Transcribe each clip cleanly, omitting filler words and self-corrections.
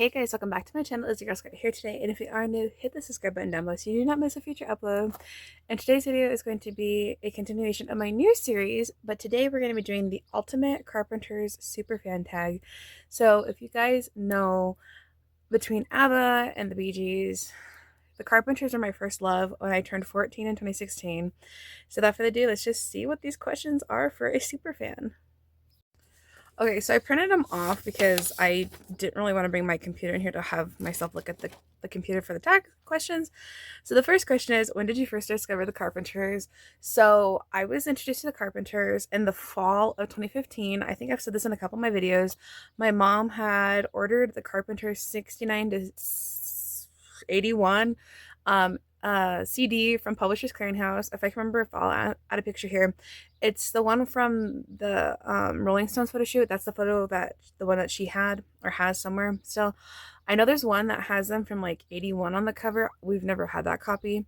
Hey guys, welcome back to my channel. It's your girl Scarlett here today, and if you are new, hit the subscribe button down below so you do not miss a future upload. And today's video is going to be a continuation of my new series, but today we're going to be doing the Ultimate Carpenters Superfan Tag. So if you guys know, between ABBA and the Bee Gees, the Carpenters were my first love when I turned 14 in 2016. So without further ado, let's just see what these questions are for a superfan. Okay, so I printed them off because I didn't really want to bring my computer in here to have myself look at the computer for the tag questions. So the first question is, when did you first discover the Carpenters? So I was introduced to the Carpenters in the fall of 2015. I think I've said this in a couple of my videos. My mom had ordered the Carpenters 69 to 81 CD from Publishers Clearinghouse. If I can remember, if I'll add a picture here. It's the one from the Rolling Stones photo shoot. That's the one that she had or has somewhere still. I know there's one that has them from like 81 on the cover. We've never had that copy.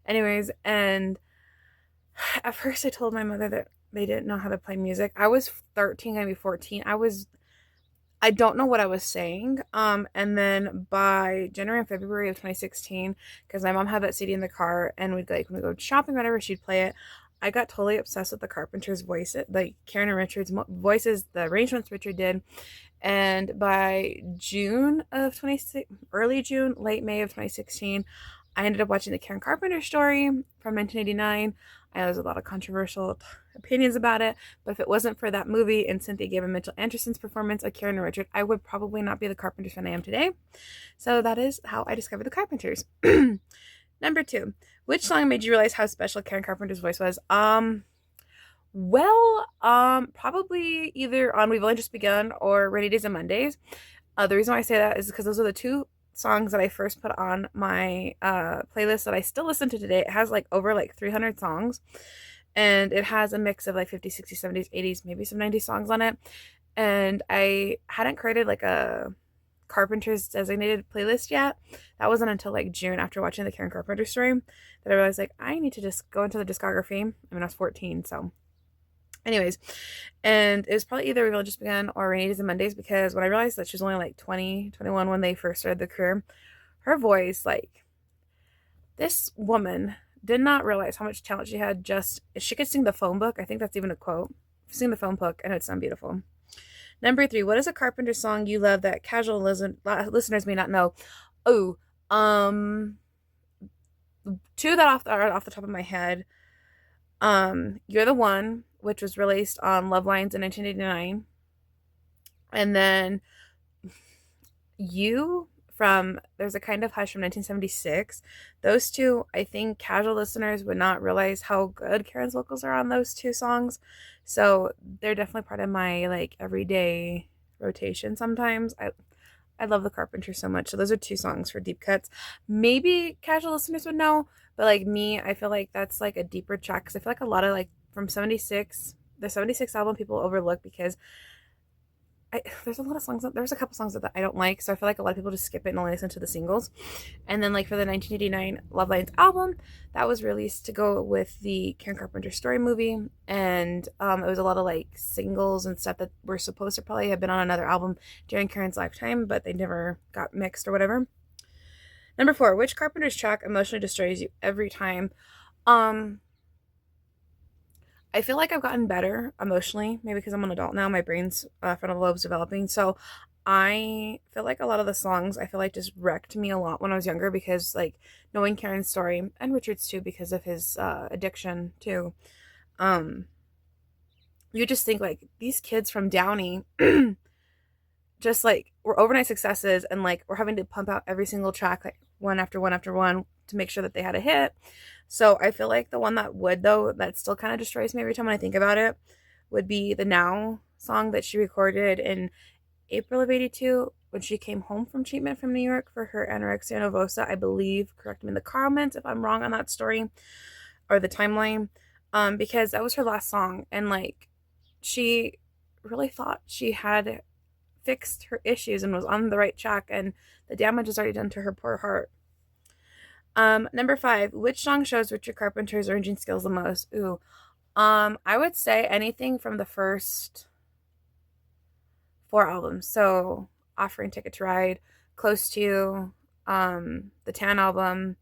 Anyways, and at first I told my mother that they didn't know how to play music. I was 13, gonna be 14. I don't know what I was saying. And then by January and February of 2016, because my mom had that CD in the car and we'd like, when we go shopping, whatever, she'd play it. I got totally obsessed with the Carpenters' voice, like Karen and Richard's voices, the arrangements Richard did. And by June of 26, early June, late May of 2016, I ended up watching the Karen Carpenter story from 1989. I know there's a lot of controversial opinions about it, but if it wasn't for that movie and Cynthia Gave and Mitchell Anderson's performance of Karen and Richard, I would probably not be the Carpenters fan I am today. So that is how I discovered the Carpenters. Number 2, which song made you realize how special Karen Carpenter's voice was? Probably either on We've Only Just Begun or Rainy Days and Mondays. The reason why I say that is because those are the two songs that I first put on my playlist that I still listen to today. It has like over like 300 songs, and it has a mix of like 50s, 60s, 70s, 80s, maybe some 90s songs on it. And I hadn't created like a Carpenter's designated playlist yet. That wasn't until like June, after watching the Karen Carpenter story, that I realized like I need to just go into the discography. I mean, I was 14, so anyways, and it was probably either We've Just Begun or Rainy Days and Mondays, because when I realized that she was only like 20, 21 when they first started the career, her voice, like, this woman did not realize how much talent she had. Just, she could sing the phone book. I think that's even a quote. Sing the phone book and it sound beautiful. Number 3, what is a Carpenter song you love that casual listeners may not know? Oh, two that off the top of my head. You're the One, which was released on Love Lines in 1989. And then You from There's a Kind of Hush from 1976. Those two, I think casual listeners would not realize how good Karen's vocals are on those two songs. So they're definitely part of my like everyday rotation sometimes. I love the Carpenters so much. So those are two songs for deep cuts. Maybe casual listeners would know, but like me, I feel like that's like a deeper track, because I feel like a lot of like from 76, the 76 album people overlook, because there's a lot of songs, there's a couple songs that I don't like, so I feel like a lot of people just skip it and only listen to the singles. And then like for the 1989 Love Lines album, that was released to go with the Karen Carpenter story movie, and it was a lot of like singles and stuff that were supposed to probably have been on another album during Karen's lifetime, but they never got mixed or whatever. Number 4, which Carpenter's track emotionally destroys you every time? I feel like I've gotten better emotionally, maybe because I'm an adult now. My brain's frontal lobe's developing. So I feel like a lot of the songs, I feel like, just wrecked me a lot when I was younger, because like knowing Karen's story, and Richard's too, because of his addiction too. You just think like these kids from Downey just like were overnight successes, and like we're having to pump out every single track like one after one after one to make sure that they had a hit. So I feel like the one that would, though, that still kind of destroys me every time when I think about it, would be the Now song that she recorded in April of 82 when she came home from treatment from New York for her anorexia nervosa, I believe. Correct me in the comments if I'm wrong on that story or the timeline, because that was her last song, and like she really thought she had fixed her issues and was on the right track, and the damage was already done to her poor heart. Number 5, which song shows Richard Carpenter's arranging skills the most? Ooh, I would say anything from the first 4 albums. So, Offering Ticket to Ride, Close to You, the Tan album,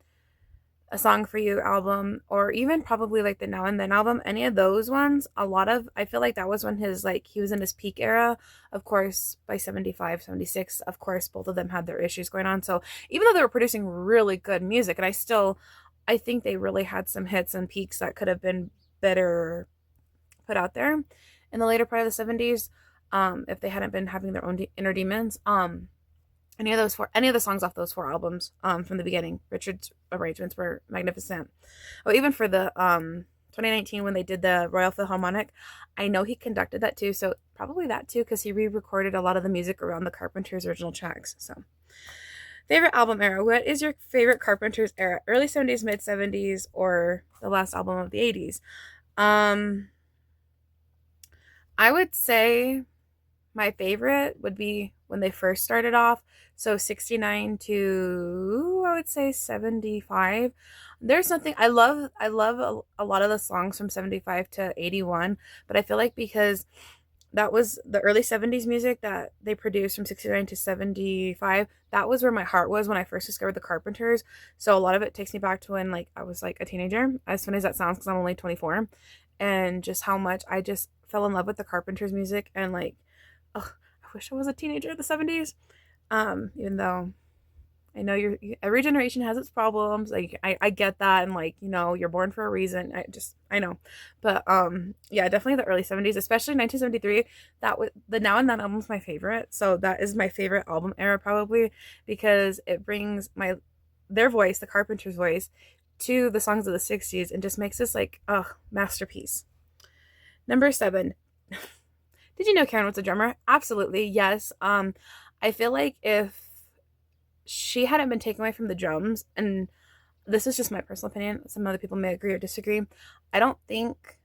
A Song for You album, or even probably like the Now and Then album, any of those ones, a lot of, I feel like that was when his, like, he was in his peak era. Of course, by 75, 76, of course, both of them had their issues going on. So even though they were producing really good music, and I think they really had some hits and peaks that could have been better put out there in the later part of the 70s, if they hadn't been having their own inner demons. Any of the songs off those four albums, from the beginning, Richard's arrangements were magnificent. Oh, even for the 2019 when they did the Royal Philharmonic, I know he conducted that too, so probably that too, because he re-recorded a lot of the music around the Carpenters' original tracks. So, favorite album era. What is your favorite Carpenters era? Early 70s, mid 70s, or the last album of the 80s? Um, I would say my favorite would be when they first started off. So 69 to, I would say, 75. There's something I love a lot of the songs from 75 to 81, but I feel like because that was the early 70s music that they produced from 69 to 75, that was where my heart was when I first discovered the Carpenters. So a lot of it takes me back to when, like, I was like a teenager, as funny as that sounds because I'm only 24, and just how much I just fell in love with the Carpenters music. And like, oh, I wish I was a teenager in the 70s. Even though I know every generation has its problems. Like, I get that, and like, you're born for a reason. I know. But yeah, definitely the early 70s, especially 1973. That was the Now and Then album's my favorite. So that is my favorite album era probably, because it brings their voice, the Carpenters' voice, to the songs of the 60s, and just makes this like, masterpiece. Number 7. Did you know Karen was a drummer? Absolutely, yes. I feel like if she hadn't been taken away from the drums, and this is just my personal opinion, some other people may agree or disagree, I don't think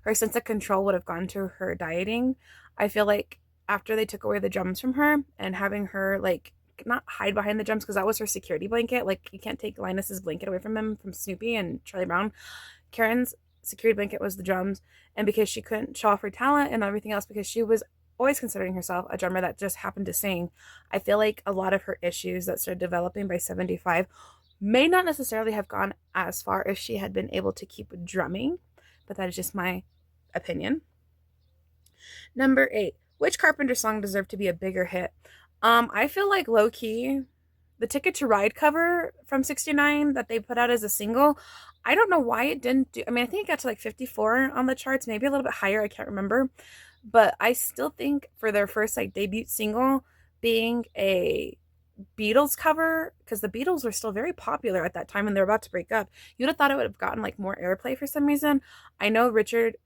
her sense of control would have gone to her dieting. I feel like after they took away the drums from her and having her, like, not hide behind the drums, because that was her security blanket. Like, you can't take Linus's blanket away from him, from Snoopy and Charlie Brown. Karen's security blanket was the drums, and because she couldn't show off her talent and everything else, because she was always considering herself a drummer that just happened to sing, I feel like a lot of her issues that started developing by 75 may not necessarily have gone as far if she had been able to keep drumming, but that is just my opinion. Number 8. Which Carpenter song deserved to be a bigger hit? I feel like low key, the Ticket to Ride cover from 69 that they put out as a single, I don't know why it didn't do. I mean, I think it got to like 54 on the charts, maybe a little bit higher, I can't remember. But I still think for their first like debut single being a Beatles cover, because the Beatles were still very popular at that time and they're about to break up, you'd have thought it would have gotten like more airplay for some reason. I know Richard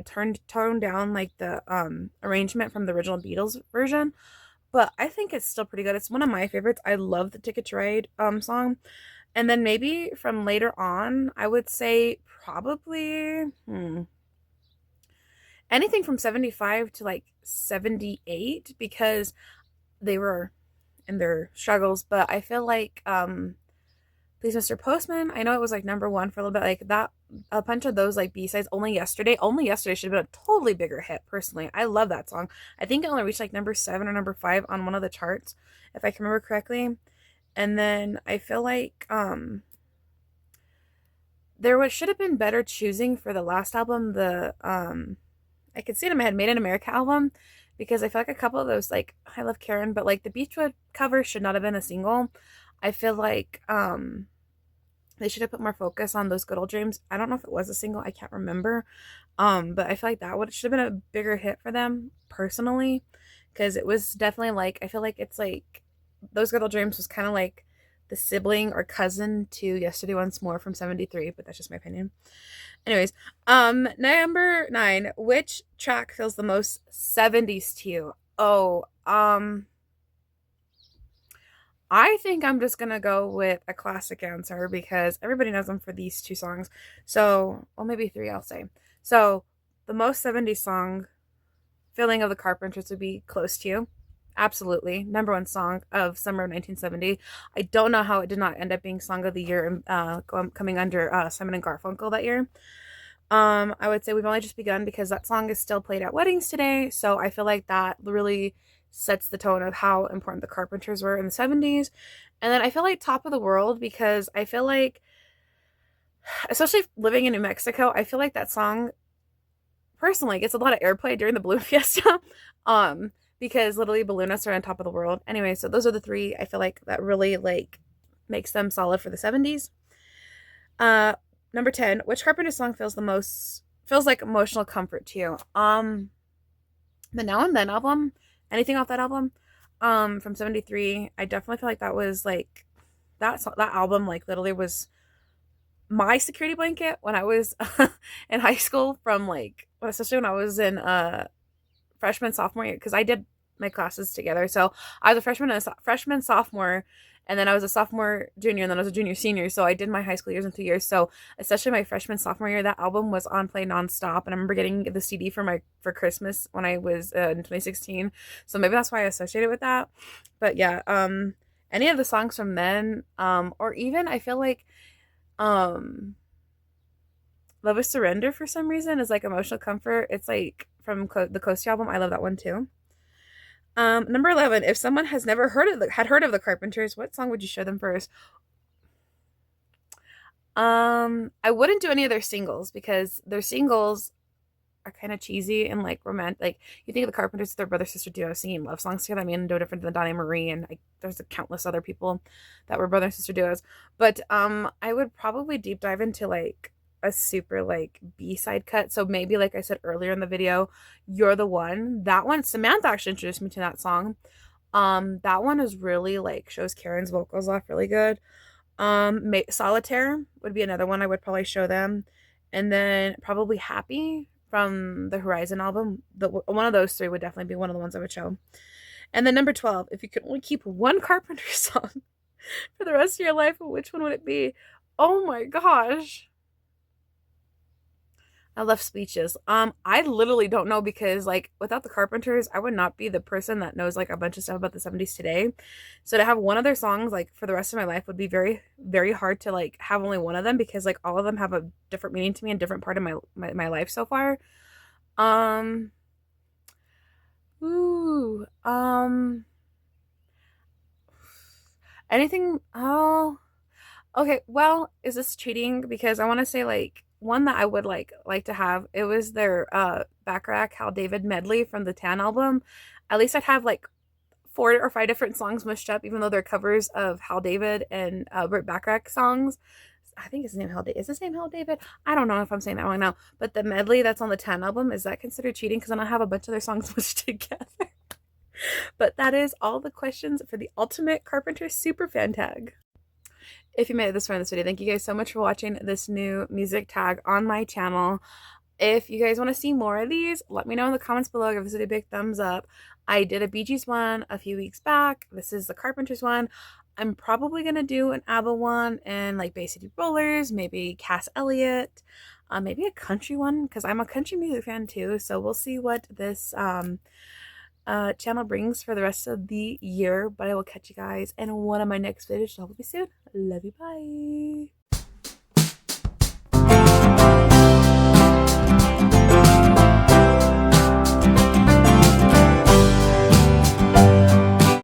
toned down like the arrangement from the original Beatles version, but I think it's still pretty good. It's one of my favorites. I love the Ticket to Ride song. And then maybe from later on, I would say probably anything from 75 to like 78, because they were in their struggles. But I feel like Please Mr. Postman, I know it was like number 1 for a little bit, like that. A bunch of those like B-sides, Only Yesterday should have been a totally bigger hit. Personally, I love that song. I think it only reached like number 7 or number 5 on one of the charts, if I can remember correctly. And then I feel like should have been better choosing for the last album, the I could see it in my head, Made in America album, because I feel like a couple of those, like I Love Karen, but like the Beachwood cover should not have been a single. I feel like they should have put more focus on Those Good Old Dreams. I don't know if it was a single, I can't remember. But I feel like that should have been a bigger hit for them personally, because it was definitely like, I feel like it's like Those Good Old Dreams was kind of like the sibling or cousin to Yesterday Once More from 73, but that's just my opinion. Anyways, number 9, which track feels the most 70s to you? I think I'm just gonna go with a classic answer, because everybody knows them for these 2 songs. So, well, maybe 3, I'll say. So, the most 70s song, Feeling of the Carpenters, would be Close to You. Absolutely. Number 1 song of summer of 1970. I don't know how it did not end up being Song of the Year, coming under Simon and Garfunkel that year. I would say We've Only Just Begun, because that song is still played at weddings today. So I feel like that really sets the tone of how important the Carpenters were in the 70s. And then I feel like Top of the World, because I feel like, especially living in New Mexico, I feel like that song personally gets a lot of airplay during the balloon fiesta. Because literally balloonists are on top of the world. Anyway, so those are the three I feel like that really like makes them solid for the 70s. Number 10, which Carpenter song feels like emotional comfort to you? The Now and Then album, anything off that album, from 73, I definitely feel like that was like that album like literally was my security blanket when I was in high school, from like, especially when I was in freshman, sophomore year, because I did my classes together. So I was a freshman, sophomore, and then I was a sophomore, junior, and then I was a junior, senior. So I did my high school years in 2 years. So especially my freshman, sophomore year, that album was on play nonstop. And I remember getting the CD for Christmas when I was in 2016. So maybe that's why I associate it with that. But yeah, any of the songs from then, or even I feel like Love is Surrender for some reason is like emotional comfort. It's like from the Coastie album. I love that one too. Number 11, if someone has never had heard of the Carpenters, what song would you show them first? I wouldn't do any of their singles, because their singles are kind of cheesy and like romantic. Like, you think of the Carpenters, their brother sister duo singing love songs together. I mean, no different than Donnie Marie, and like there's a countless other people that were brother and sister duos. But I would probably deep dive into like a super like B-side cut. So maybe, like I said earlier in the video, You're the One. That one, Samantha actually introduced me to that song. That one is really like shows Karen's vocals off really good. Solitaire would be another one I would probably show them. And then probably Happy from the Horizon album. One of those three would definitely be one of the ones I would show. And then number 12, if you could only keep one Carpenter song for the rest of your life, which one would it be? Oh my gosh. I love Speeches. I literally don't know, because like without the Carpenters, I would not be the person that knows like a bunch of stuff about the 70s today. So to have one of their songs like for the rest of my life would be very, very hard to like have only one of them, because like all of them have a different meaning to me and different part of my life so far. Um, ooh, anything, oh, okay, well, is this cheating? Because I want to say like one that I would like to have. It was their Backrack Hal David medley from the Tan album. At least I'd have like 4 or 5 different songs mushed up, even though they're covers of Hal David and Burt Bacharach songs. I think his name Hal David. Is his name Hal David? I don't know if I'm saying that wrong now. But the medley that's on the Tan album, is that considered cheating? Because then I have a bunch of their songs mushed together. But that is all the questions for the Ultimate Carpenter Superfan Tag. If you made it this far in this video, thank you guys so much for watching this new music tag on my channel. If you guys want to see more of these, let me know in the comments below. Give this video a big thumbs up. I did a Bee Gees one a few weeks back. This is the Carpenters one. I'm probably going to do an ABBA one and like Bay City Rollers, maybe Cass Elliot, maybe a country one, because I'm a country music fan too. So we'll see what this channel brings for the rest of the year. But I will catch you guys in one of my next videos. So hopefully soon. Love you. Bye.